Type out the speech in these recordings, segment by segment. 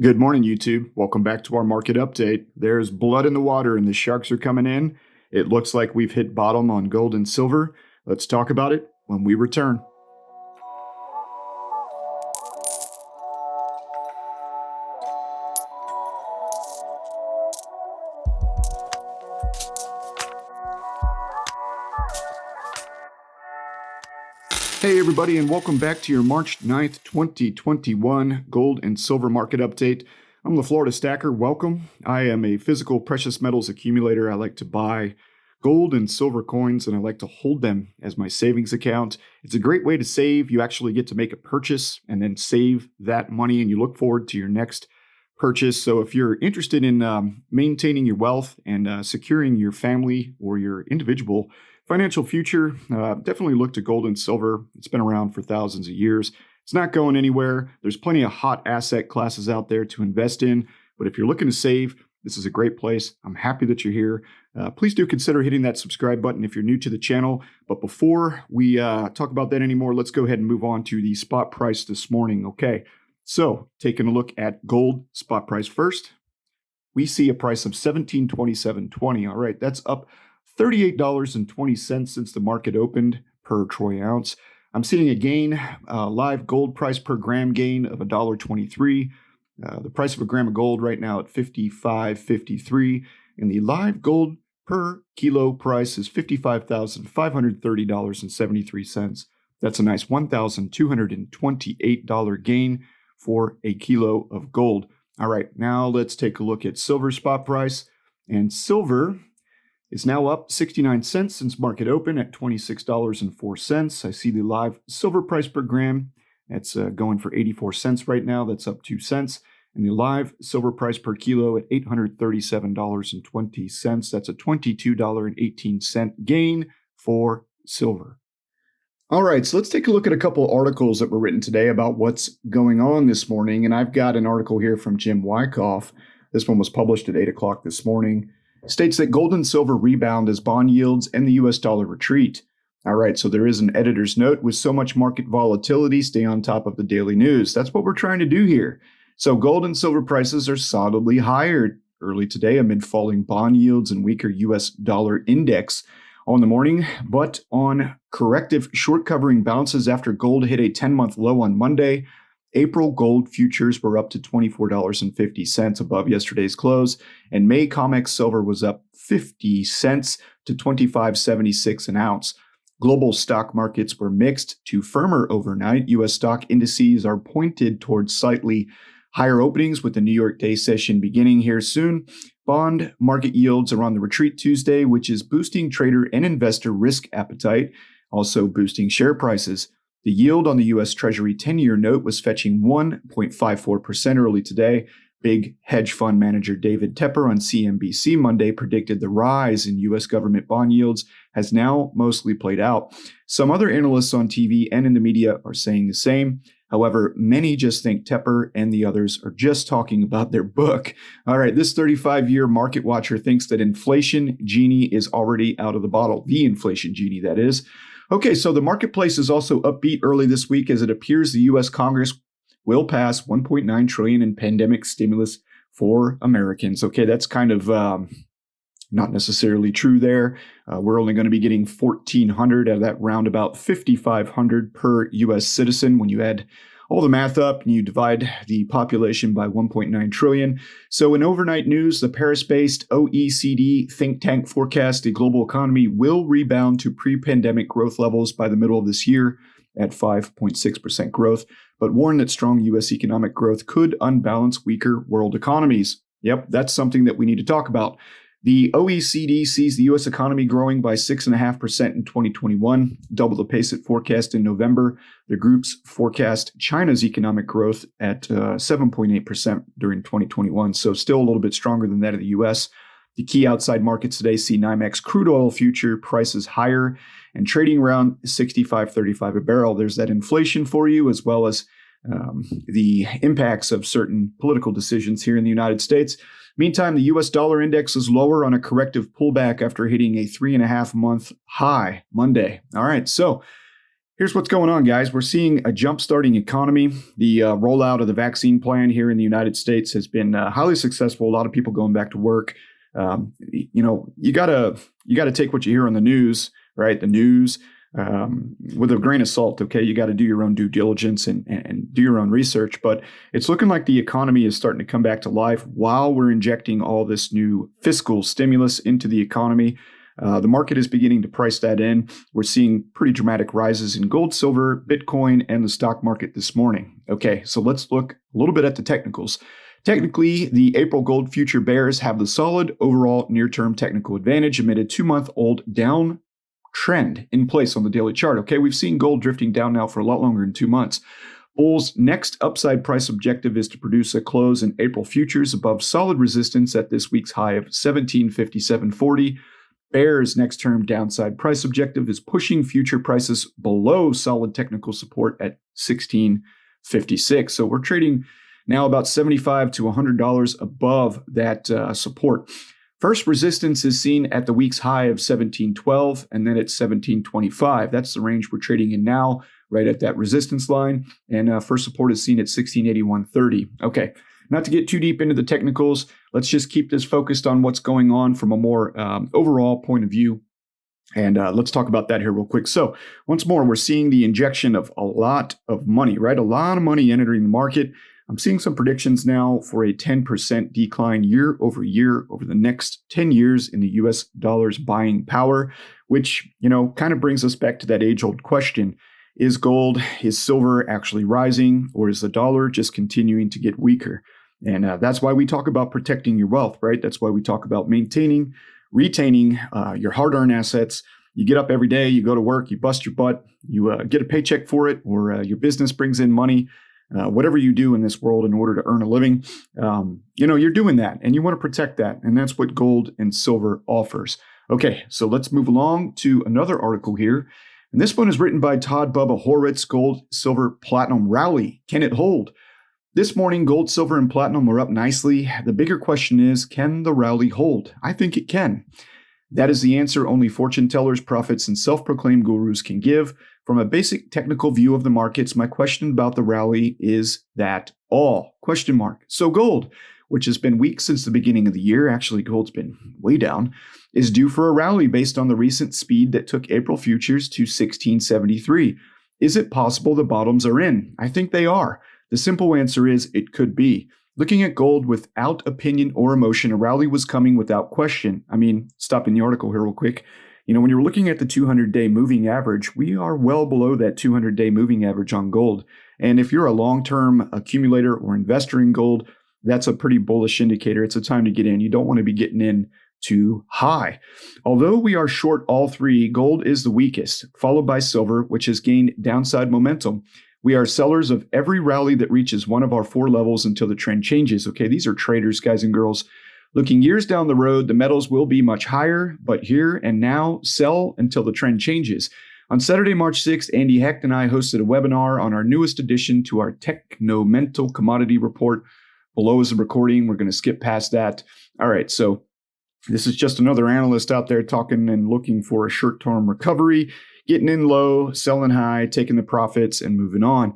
Good morning, YouTube. Welcome back to our market update. There's blood in the water and the sharks are coming in. It looks like we've hit bottom on gold and silver. Let's talk about it when we return. Hey, everybody, and welcome back to your March 9th, 2021 gold and silver market update. I'm the Florida Stacker. Welcome. I am a physical precious metals accumulator. I like to buy gold and silver coins, and I like to hold them as my savings account. It's a great way to save. You actually get to make a purchase and then save that money, and you look forward to your next purchase. So if you're interested in maintaining your wealth and securing your family or your individual financial future, definitely look to gold and silver. It's been around for thousands of years. It's not going anywhere. There's plenty of hot asset classes out there to invest in. But if you're looking to save, this is a great place. I'm happy that you're here. Please do consider hitting that subscribe button if you're new to the channel. But before we talk about that anymore, let's go ahead and move on to the spot price this morning. Okay, so taking a look at gold spot price first, we see a price of $1727.20. All right, that's up $38.20 since the market opened per troy ounce. I'm seeing a gain, live gold price per gram gain of $1.23. The price of a gram of gold right now at $55.53, and the live gold per kilo price is $55,530.73. That's a nice $1,228 gain for a kilo of gold. All right, now let's take a look at silver spot price, and silver is now up 69 cents since market open at $26.04. I see the live silver price per gram. That's going for 84 cents right now. That's up 2 cents. And the live silver price per kilo at $837.20. That's a $22.18 gain for silver. All right, so let's take a look at a couple articles that were written today about what's going on this morning. And I've got an article here from Jim Wyckoff. This one was published at 8 o'clock this morning. States that gold and silver rebound as bond yields and the US dollar retreat. All right, so there is an editor's note. With so much market volatility, stay on top of the daily news. That's what we're trying to do here. So gold and silver prices are solidly higher early today amid falling bond yields and weaker US dollar index on the morning, but on corrective short covering bounces after gold hit a 10-month low on Monday. April gold futures were up to $24.50 above yesterday's close, and May COMEX silver was up 50 cents to $25.76 an ounce. Global stock markets were mixed to firmer overnight. U.S. stock indices are pointed towards slightly higher openings with the New York day session beginning here soon. Bond market yields are on the retreat Tuesday, which is boosting trader and investor risk appetite, also boosting share prices. The yield on the U.S. Treasury 10-year note was fetching 1.54% early today. Big hedge fund manager David Tepper on CNBC Monday predicted the rise in U.S. government bond yields has now mostly played out. Some other analysts on TV and in the media are saying the same. However, many just think Tepper and the others are just talking about their book. All right, this 35-year market watcher thinks that inflation genie is already out of the bottle. The inflation genie, that is. Okay, so the marketplace is also upbeat early this week as it appears the U.S. Congress will pass $1.9 trillion in pandemic stimulus for Americans. Okay, that's kind of not necessarily true there. We're only going to be getting $1,400 out of that roundabout $5,500 per U.S. citizen when you add all the math up and you divide the population by 1.9 trillion. So in overnight news, the Paris-based OECD think tank forecasts the global economy will rebound to pre-pandemic growth levels by the middle of this year at 5.6% growth, but warn that strong U.S. economic growth could unbalance weaker world economies. Yep, that's something that we need to talk about. The OECD sees the U.S. economy growing by 6.5% in 2021, double the pace it forecast in November. The groups forecast China's economic growth at 7.8% during 2021, so still a little bit stronger than that of the U.S. The key outside markets today see NYMEX crude oil future prices higher and trading around $65.35 a barrel. There's that inflation for you, as well as the impacts of certain political decisions here in the United States. Meantime, the U.S. dollar index is lower on a corrective pullback after hitting a 3.5-month high Monday. All right, so Here's what's going on, guys. We're seeing a jump-starting economy. The rollout of the vaccine plan here in the United States has been highly successful. A lot of people going back to work. You gotta take what you hear on the news, right? The news with a grain of salt. Okay, you got to do your own due diligence and do your own research. But it's looking like the economy is starting to come back to life while we're injecting all this new fiscal stimulus into the economy. The market is beginning to price that in. We're seeing pretty dramatic rises in gold, silver, Bitcoin, and the stock market this morning. Okay, so let's look a little bit at the technicals. Technically, the April gold future bears have the solid overall near-term technical advantage amid a 2-month-old down trend in place on the daily chart. Okay, we've seen gold drifting down now for a lot longer than 2 months. Bulls' next upside price objective is to produce a close in April futures above solid resistance at this week's high of 1757.40. Bears' next term downside price objective is pushing future prices below solid technical support at 1656. So we're trading now about $75 to $100 above that support. First resistance is seen at the week's high of 1712 and then at 1725. That's the range we're trading in now, right at that resistance line. And first support is seen at 1681.30. Okay. Not to get too deep into the technicals, let's just keep this focused on what's going on from a more overall point of view. And let's talk about that here real quick. So once more, we're seeing the injection of a lot of money, right? A lot of money entering the market. I'm seeing some predictions now for a 10% decline year over the next 10 years in the US dollar's buying power, which, kind of brings us back to that age-old question. Is gold, is silver actually rising, or is the dollar just continuing to get weaker? And that's why we talk about protecting your wealth, right? That's why we talk about retaining your hard-earned assets. You get up every day, you go to work, you bust your butt, you get a paycheck for it, or your business brings in money. Whatever you do in this world in order to earn a living, you're doing that, and you want to protect that. And that's what gold and silver offers. Okay, so let's move along to another article here. And this one is written by Todd Bubba Horwitz. Gold, silver, platinum rally. Can it hold? This morning, gold, silver, and platinum are up nicely. The bigger question is, can the rally hold? I think it can. That is the answer only fortune tellers, prophets, and self-proclaimed gurus can give. From a basic technical view of the markets, my question about the rally is that all? Question mark. So gold, which has been weak since the beginning of the year, actually gold's been way down, is due for a rally based on the recent speed that took April futures to 1673. Is it possible the bottoms are in? I think they are. The simple answer is it could be. Looking at gold without opinion or emotion, a rally was coming without question. Stopping the article here real quick. When you're looking at the 200-day moving average, we are well below that 200-day moving average on gold. And if you're a long-term accumulator or investor in gold, that's a pretty bullish indicator. It's a time to get in. You don't want to be getting in too high. Although we are short all three, gold is the weakest, followed by silver, which has gained downside momentum. We are sellers of every rally that reaches one of our 4 levels until the trend changes. Okay, these are traders, guys and girls. Looking years down the road, the metals will be much higher, but here and now, sell until the trend changes. On Saturday, March 6th, Andy Hecht and I hosted a webinar on our newest addition to our Techno-Mental Commodity Report. Below is a recording. We're going to skip past that. All right, so this is just another analyst out there talking and looking for a short-term recovery, getting in low, selling high, taking the profits, and moving on.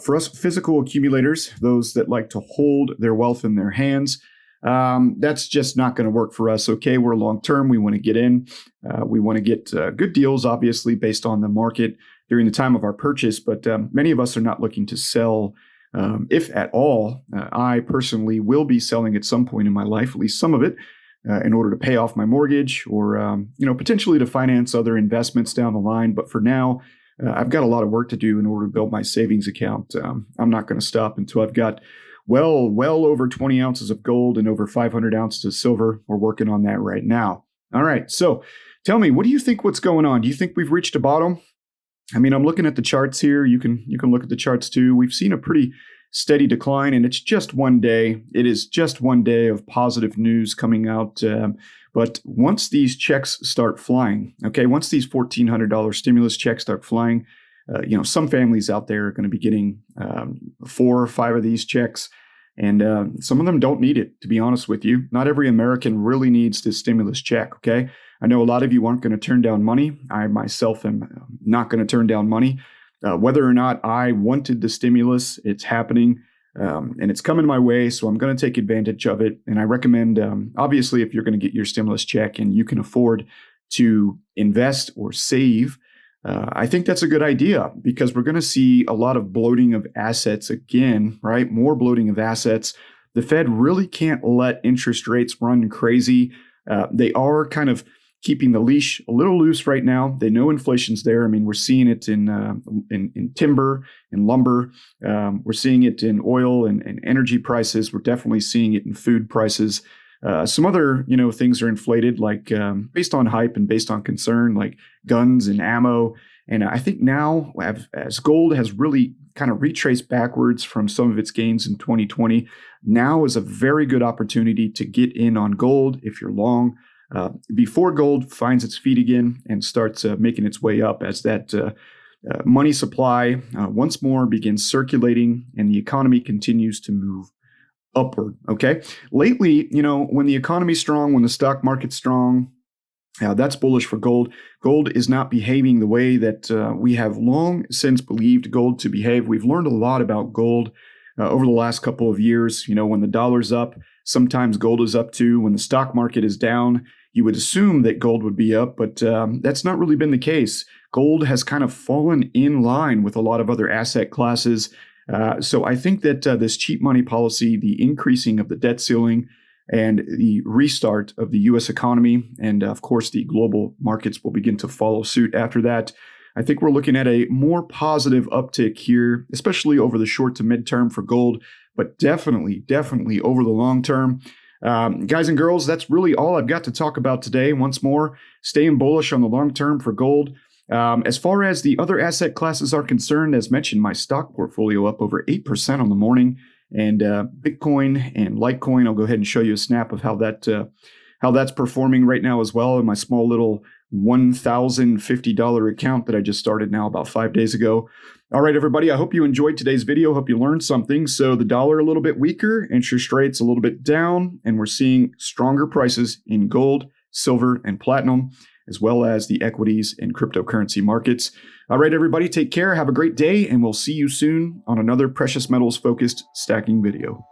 For us physical accumulators, those that like to hold their wealth in their hands, that's just not going to work for us. Okay, we're long-term. We want to get in. We want to get good deals, obviously, based on the market during the time of our purchase. But many of us are not looking to sell, if at all. I personally will be selling at some point in my life, at least some of it, in order to pay off my mortgage or, potentially to finance other investments down the line. But for now, I've got a lot of work to do in order to build my savings account. I'm not going to stop until I've got well over 20 ounces of gold and over 500 ounces of silver. We're working on that right now. All right. So tell me, what do you think what's going on? Do you think we've reached a bottom? I'm looking at the charts here. You can look at the charts too. We've seen a pretty steady decline, and it's just one day. It is just one day of positive news coming out. But once these checks start flying, okay, once these $1,400 stimulus checks start flying, some families out there are going to be getting 4 or 5 of these checks, and some of them don't need it, to be honest with you. Not every American really needs this stimulus check, okay? I know a lot of you aren't going to turn down money. I myself am not going to turn down money. Whether or not I wanted the stimulus, it's happening. And it's coming my way, so I'm going to take advantage of it. And I recommend, obviously, if you're going to get your stimulus check and you can afford to invest or save, I think that's a good idea because we're going to see a lot of bloating of assets again, right? More bloating of assets. The Fed really can't let interest rates run crazy. They are kind of keeping the leash a little loose right now. They know inflation's there. I mean, we're seeing it in timber and lumber. We're seeing it in oil and energy prices. We're definitely seeing it in food prices. Some other, things are inflated, like based on hype and based on concern, like guns and ammo. And I think now, as gold has really kind of retraced backwards from some of its gains in 2020, now is a very good opportunity to get in on gold if you're long, before gold finds its feet again and starts making its way up as that money supply once more begins circulating and the economy continues to move upward. Okay. Lately, when the economy's strong, when the stock market's strong, that's bullish for gold. Gold is not behaving the way that we have long since believed gold to behave. We've learned a lot about gold over the last couple of years. When the dollar's up, sometimes gold is up too. When the stock market is down, you would assume that gold would be up, but that's not really been the case. Gold has kind of fallen in line with a lot of other asset classes. So I think that this cheap money policy, the increasing of the debt ceiling, and the restart of the U.S. economy, and of course the global markets will begin to follow suit after that. I think we're looking at a more positive uptick here, especially over the short to midterm for gold, but definitely over the long term. Guys and girls, that's really all I've got to talk about today. Once more, staying bullish on the long term for gold. As far as the other asset classes are concerned, as mentioned, my stock portfolio up over 8% on the morning, and Bitcoin and Litecoin. I'll go ahead and show you a snap of how that's performing right now as well in my small little $1,050 account that I just started now about 5 days ago. All right, everybody, I hope you enjoyed today's video. Hope you learned something. So the dollar a little bit weaker, interest rates a little bit down, and we're seeing stronger prices in gold, silver, and platinum, as well as the equities and cryptocurrency markets. All right, everybody, take care. Have a great day, and we'll see you soon on another precious metals focused stacking video.